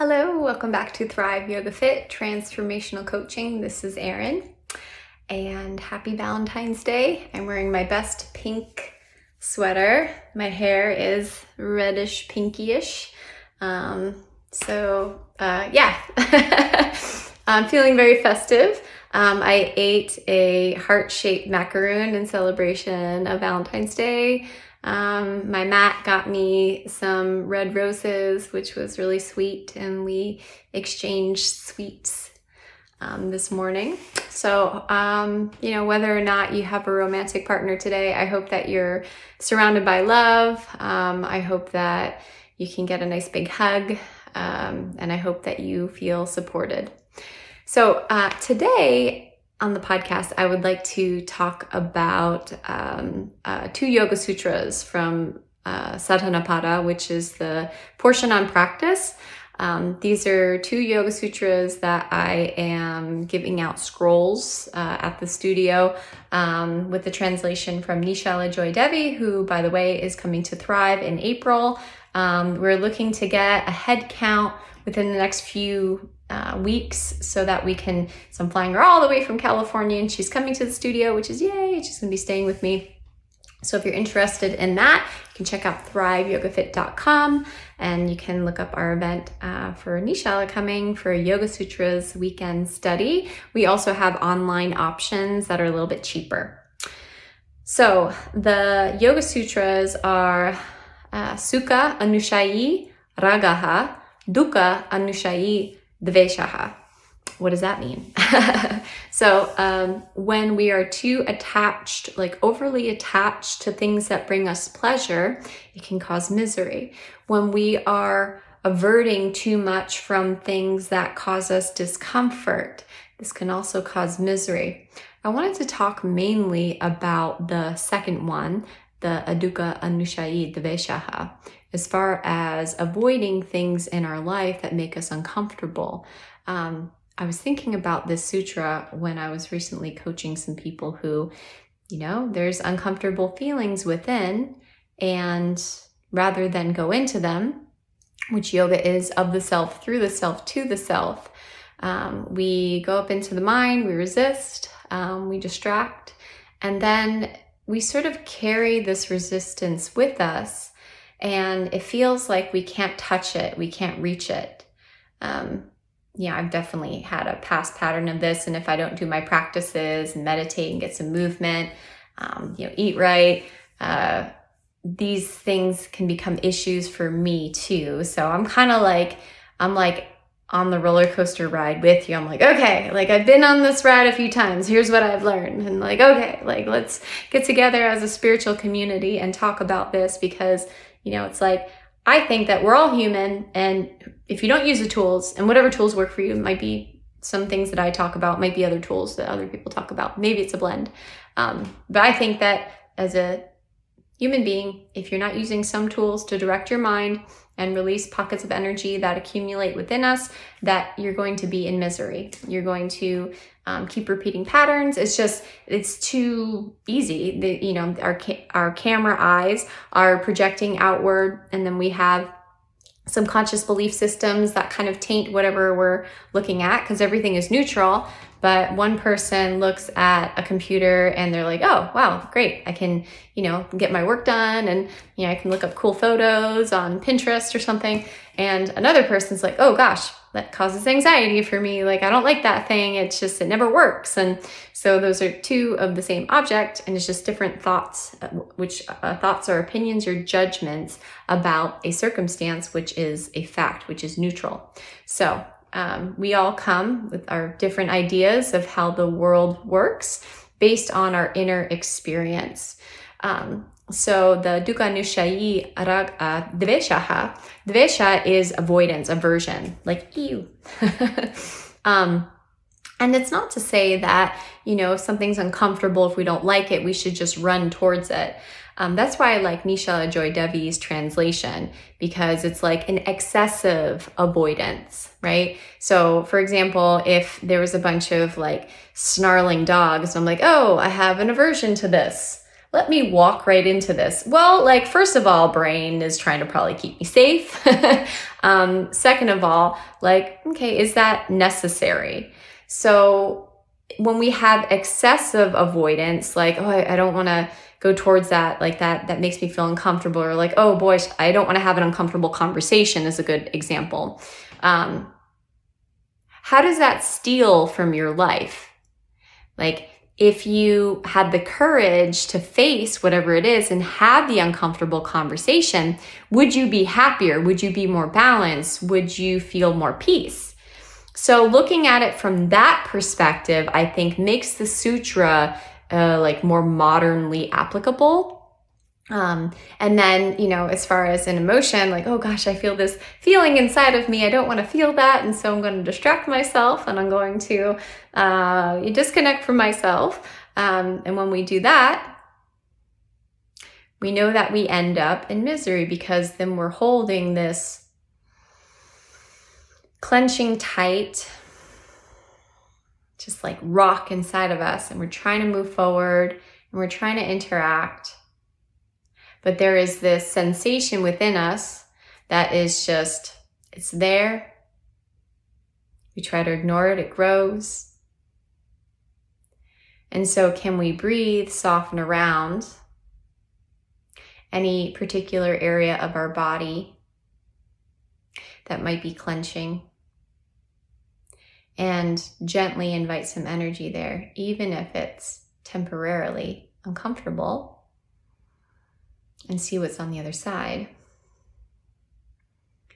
Hello, welcome back to Thrive Yoga Fit Transformational Coaching. This is Erin, and happy Valentine's Day. I'm wearing my best pink sweater. My hair is reddish pinkyish. Yeah, I'm feeling very festive. I ate a heart-shaped macaroon in celebration of Valentine's Day. My mat got me some red roses, which was really sweet, and we exchanged sweets this morning. So, whether or not you have a romantic partner today, I hope that you're surrounded by love. I hope that you can get a nice big hug, and I hope that you feel supported. So today, on the podcast, I would like to talk about 2 Yoga Sutras from Sadhanapada, which is the portion on practice. These are 2 Yoga Sutras that I am giving out scrolls at the studio with the translation from Nishala Joy Devi, who, by the way, is coming to Thrive in April. We're looking to get a head count within the next few weeks so that we can, so I'm flying her all the way from California and she's coming to the studio, which is yay, she's gonna be staying with me. So if you're interested in that, you can check out thriveyogafit.com and you can look up our event for Nishala coming for a Yoga Sutras weekend study. We also have online options that are a little bit cheaper. So the Yoga Sutras are Sukha Anushayi Ragaha, Dukkha Anushayi Dveshaha. What does that mean? So when we are too attached, like overly attached to things that bring us pleasure, it can cause misery. When we are averting too much from things that cause us discomfort, this can also cause misery. I wanted to talk mainly about the second one, the Dukkha Anushayi Dveshaha, as far as avoiding things in our life that make us uncomfortable. I was thinking about this sutra when I was recently coaching some people who, there's uncomfortable feelings within, and rather than go into them, which yoga is of the self, through the self, to the self, we go up into the mind, we resist, we distract, and then we sort of carry this resistance with us, and it feels like we can't touch it, we can't reach it. I've definitely had a past pattern of this, and if I don't do my practices and meditate and get some movement, eat right, these things can become issues for me too. So I'm kind of like, on the roller coaster ride with you. I'm like, okay, I've been on this ride a few times. Here's what I've learned. And okay, let's get together as a spiritual community and talk about this, because, it's like, I think that we're all human, and if you don't use the tools, and whatever tools work for you, it might be some things that I talk about, might be other tools that other people talk about. Maybe it's a blend. But I think that as a human being, if you're not using some tools to direct your mind and release pockets of energy that accumulate within us, that you're going to be in misery. You're going to keep repeating patterns. It's too easy. Our camera eyes are projecting outward, and then we have subconscious belief systems that kind of taint whatever we're looking at, because everything is neutral. But one person looks at a computer and they're like, oh, wow, great. I can, get my work done, and, I can look up cool photos on Pinterest or something. And another person's like, oh gosh, that causes anxiety for me. I don't like that thing. It never works. And so those are 2 of the same object, and it's just different thoughts, which thoughts are opinions or judgments about a circumstance, which is a fact, which is neutral. So we all come with our different ideas of how the world works based on our inner experience. So the Dukkha Anushayi Dveshaha, Dvesha is avoidance, aversion, like ew. And it's not to say that, if something's uncomfortable, if we don't like it, we should just run towards it. That's why I like Nishala Joy Devi's translation, because it's like an excessive avoidance, right? So for example, if there was a bunch of snarling dogs, I'm like, oh, I have an aversion to this. let me walk right into this. Well, like, first of all, brain is trying to probably keep me safe. Second of all, like, okay, is that necessary? So when we have excessive avoidance, like, oh, I don't want to go towards that, like that makes me feel uncomfortable, or like, oh boy, I don't want to have an uncomfortable conversation is a good example. How does that steal from your life? Like, if you had the courage to face whatever it is and have the uncomfortable conversation, would you be happier? Would you be more balanced? Would you feel more peace? So looking at it from that perspective, I think makes the sutra like more modernly applicable. And then, as far as an emotion, like, oh gosh, I feel this feeling inside of me. I don't want to feel that. And so I'm going to distract myself and I'm going to disconnect from myself. And when we do that, we know that we end up in misery, because then we're holding this clenching tight, just like rock inside of us. And we're trying to move forward and we're trying to interact. But there is this sensation within us that is just, it's there. We try to ignore it, it grows. And so can we breathe, soften around any particular area of our body that might be clenching, and gently invite some energy there, even if it's temporarily uncomfortable, and see what's on the other side.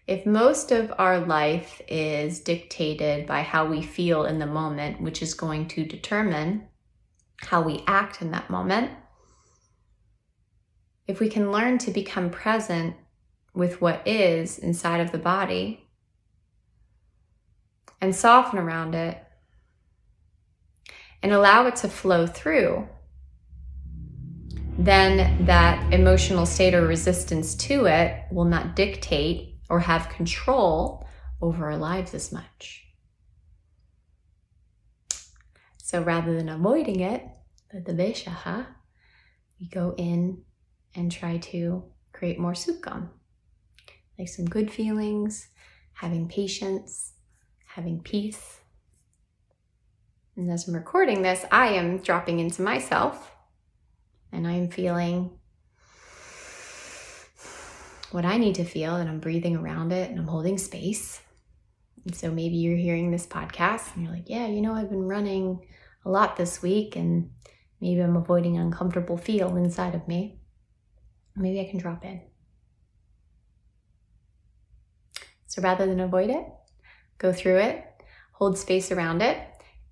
If most of our life is dictated by how we feel in the moment, which is going to determine how we act in that moment, if we can learn to become present with what is inside of the body and soften around it and allow it to flow through, then that emotional state or resistance to it will not dictate or have control over our lives as much. So rather than avoiding it, the deveshaha, we go in and try to create more sukham, like some good feelings, having patience, having peace. And as I'm recording this, I am dropping into myself. And I'm feeling what I need to feel, and I'm breathing around it, and I'm holding space. And so maybe you're hearing this podcast and you're like, yeah, I've been running a lot this week, and maybe I'm avoiding an uncomfortable feel inside of me. Maybe I can drop in. So rather than avoid it, go through it, hold space around it.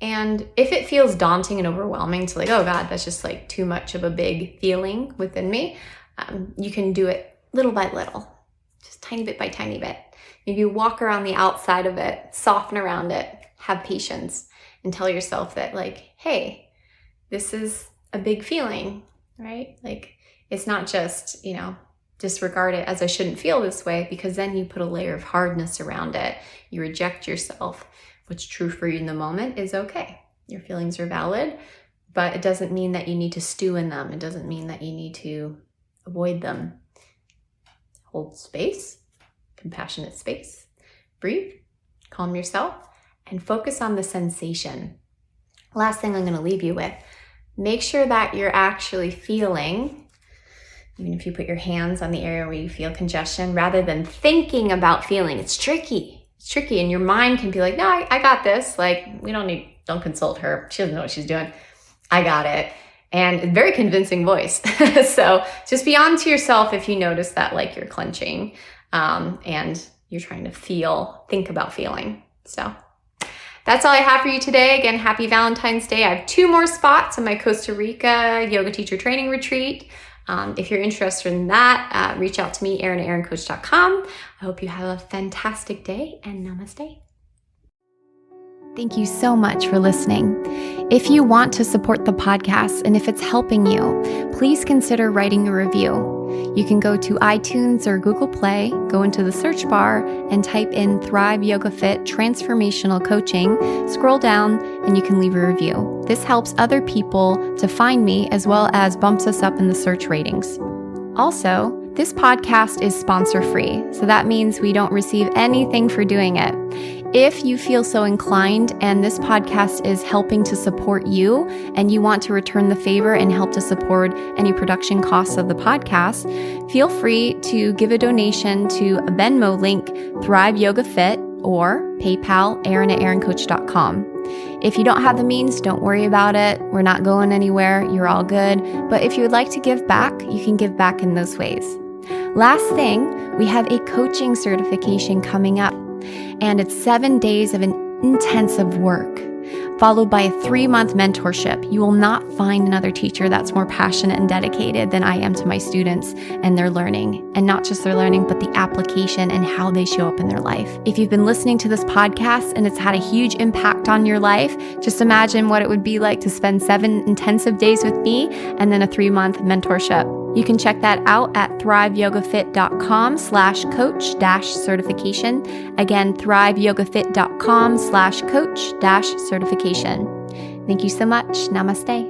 And if it feels daunting and overwhelming to like, oh God, that's just like too much of a big feeling within me, you can do it little by little, just tiny bit by tiny bit. Maybe you walk around the outside of it, soften around it, have patience, and tell yourself that like, hey, this is a big feeling, right? Like, it's not just, disregard it as I shouldn't feel this way, because then you put a layer of hardness around it. You reject yourself. What's true for you in the moment is okay. Your feelings are valid, but it doesn't mean that you need to stew in them. It doesn't mean that you need to avoid them. Hold space, compassionate space, breathe, calm yourself, and focus on the sensation. Last thing I'm going to leave you with, make sure that you're actually feeling, even if you put your hands on the area where you feel congestion, rather than thinking about feeling. It's tricky. It's tricky, and your mind can be like, no, I got this. Like, don't consult her. She doesn't know what she's doing. I got it. And a very convincing voice. So just be on to yourself if you notice that like you're clenching and you're trying to think about feeling. So that's all I have for you today. Again, happy Valentine's Day. I have 2 more spots on my Costa Rica yoga teacher training retreat. If you're interested in that, reach out to me, Erin at erincoach.com. I hope you have a fantastic day, and namaste. Thank you so much for listening. If you want to support the podcast and if it's helping you, please consider writing a review. You can go to iTunes or Google Play, go into the search bar and type in Thrive Yoga Fit Transformational Coaching, scroll down, and you can leave a review. This helps other people to find me as well as bumps us up in the search ratings. Also, this podcast is sponsor-free, so that means we don't receive anything for doing it. If you feel so inclined and this podcast is helping to support you and you want to return the favor and help to support any production costs of the podcast, feel free to give a donation to a Venmo link, Thrive Yoga Fit, or PayPal, Erin@erincoach.com. If you don't have the means, don't worry about it. We're not going anywhere. You're all good. But if you would like to give back, you can give back in those ways. Last thing, we have a coaching certification coming up, and it's 7 days of an intensive work, followed by a 3-month mentorship. You will not find another teacher that's more passionate and dedicated than I am to my students and their learning, and not just their learning, but the application and how they show up in their life. If you've been listening to this podcast and it's had a huge impact on your life, just imagine what it would be like to spend 7 intensive days with me and then a 3-month mentorship. You can check that out at thriveyogafit.com/coach-certification. Again, thriveyogafit.com/coach-certification. Thank you so much. Namaste.